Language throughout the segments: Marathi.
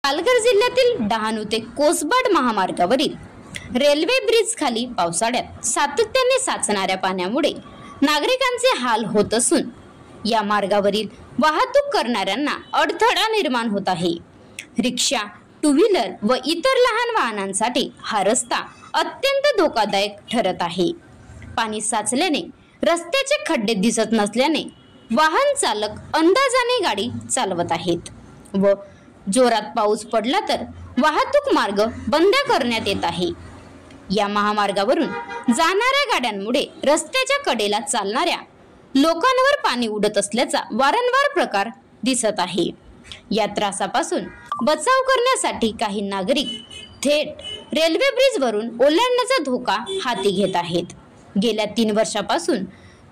पालघर जिल्ह्यातील डहाणू ते कोसबाड महामार्गावरील रेल्वे ब्रिज खाली पावसाळ्यात सातत्याने साचणाऱ्या पाण्यामुळे नागरिकांचे हाल होत असून या मार्गावरील वाहतूक करणाऱ्यांना अडथळा निर्माण होत आहे। रिक्षा, टू व्हीलर व इतर लहान वाहनांसाठी हा रस्ता अत्यंत धोकादायक ठरत आहे। पाणी साचल्याने रस्त्याचे खड्डे दिसत नसल्याने वाहन चालक अंदाजाने गाडी चालवत आहेत व जोरात पाऊस पडला तर वाहतूक मार्ग बंद करण्यात येत आहे। या महामार्गावरून जाणाऱ्या गाड्यांमुळे रस्त्याच्या कडेला चालणाऱ्या लोकांवर पाणी उडत असल्याचा वारंवार प्रकार दिसत आहे। या त्रासापासून बचाव करण्यासाठी काही नागरिक थेट रेल्वे ब्रिज वरून ओलांडण्याचा धोका हाती घेत आहेत। गेल्या 3 वर्षापासून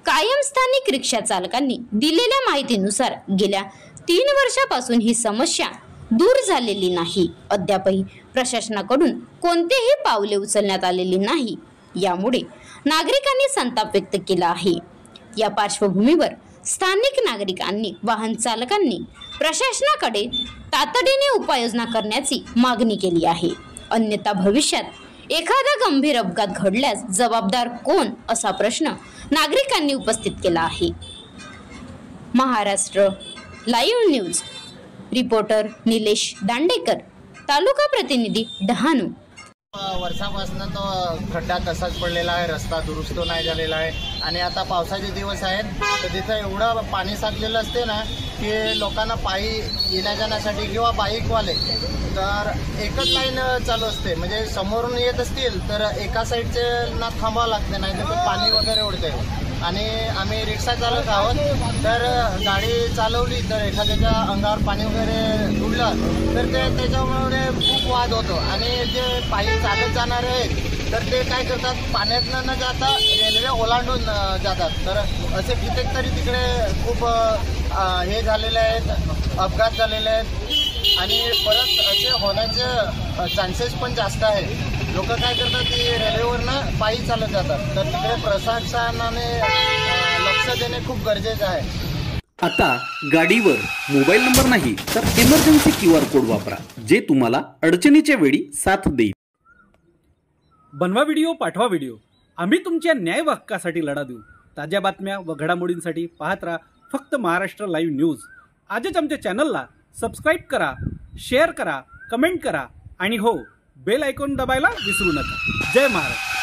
कायम स्थानिक रिक्षा चालकांनी दिलेल्या माहितीनुसार गेल्या 3 वर्षापासून ही समस्या दूर झालेली नाही। अद्यापही प्रशासनाकडून कोणतेही पावले उचलण्यात आलेली नाही। यामुळे नागरिकांनी संताप व्यक्त केला आहे। या पार्श्वभूमीवर स्थानिक नागरिकांनी वाहन चालकांनी प्रशासनाकडे तातडीने उपाययोजना करण्याची मागणी केली आहे। अन्यथा भविष्यात एखादा गंभीर अपघात घडल्यास जबाबदार कोण असा प्रश्न नागरिकांनी उपस्थित केला आहे। Maharashtra live news reporter Nilesh Dandekar, taluka प्रतिनिधी डहाणू। वर्षापासून तो खड्डा तसाच पडलेला आहे, रस्ता दुरुस्त नाही झालेला आहे आणि आता पावसाचे दिवस आहेत तर तिथं एवढं पाणी साचलेलं असते ना की लोकांना पायी येण्या जाण्यासाठी किंवा बाईकवाले तर एकच लाईन चालू असते। म्हणजे समोरून येत असतील तर एका साईडचे ना थांबावं लागते, नाही तर पाणी वगैरे उडते। आणि आम्ही रिक्षा चालक आहोत तर गाडी चालवली तर एखाद्याच्या अंगावर पाणी वगैरे उडलं तर त्याच्यामुळे खूप वाद होतो आणि जे पायी चालत जाणारे आहेत तर ते काय करतात, पाण्यात न जाता रेल्वे ओलांडून जातात। तर असे कित्येक तरी तिकडे खूप हे झालेले आहेत, अपघात झालेले आहेत आणि परत असे होण्याचे चान्सेस पण जास्त आहेत। लोक काय करतात की रेल्वेवरनं पायी चालत जातात, तर तिकडे प्रशासनाने लक्ष देणे खूप गरजेचं आहे। आता गाडीवर मोबाईल नंबर नाही तर इमर्जन्सी QR कोड वापरा, जे तुम्हाला अडचणीच्या वेळी साथ देईल। बनवा व्हिडिओ, पाठवा व्हिडिओ, आम्ही तुमच्या न्याय हक्कासाठी लढा देऊ। ताज्या बातम्या व घडामोडींसाठी पाहत राहा फक्त महाराष्ट्र लाईव्ह न्यूज। आजच आमच्या चॅनलला सबस्क्राईब करा, शेअर करा, कमेंट करा आणि हो, बेल आयकॉन दबायला विसरू नका। जय महाराष्ट्र।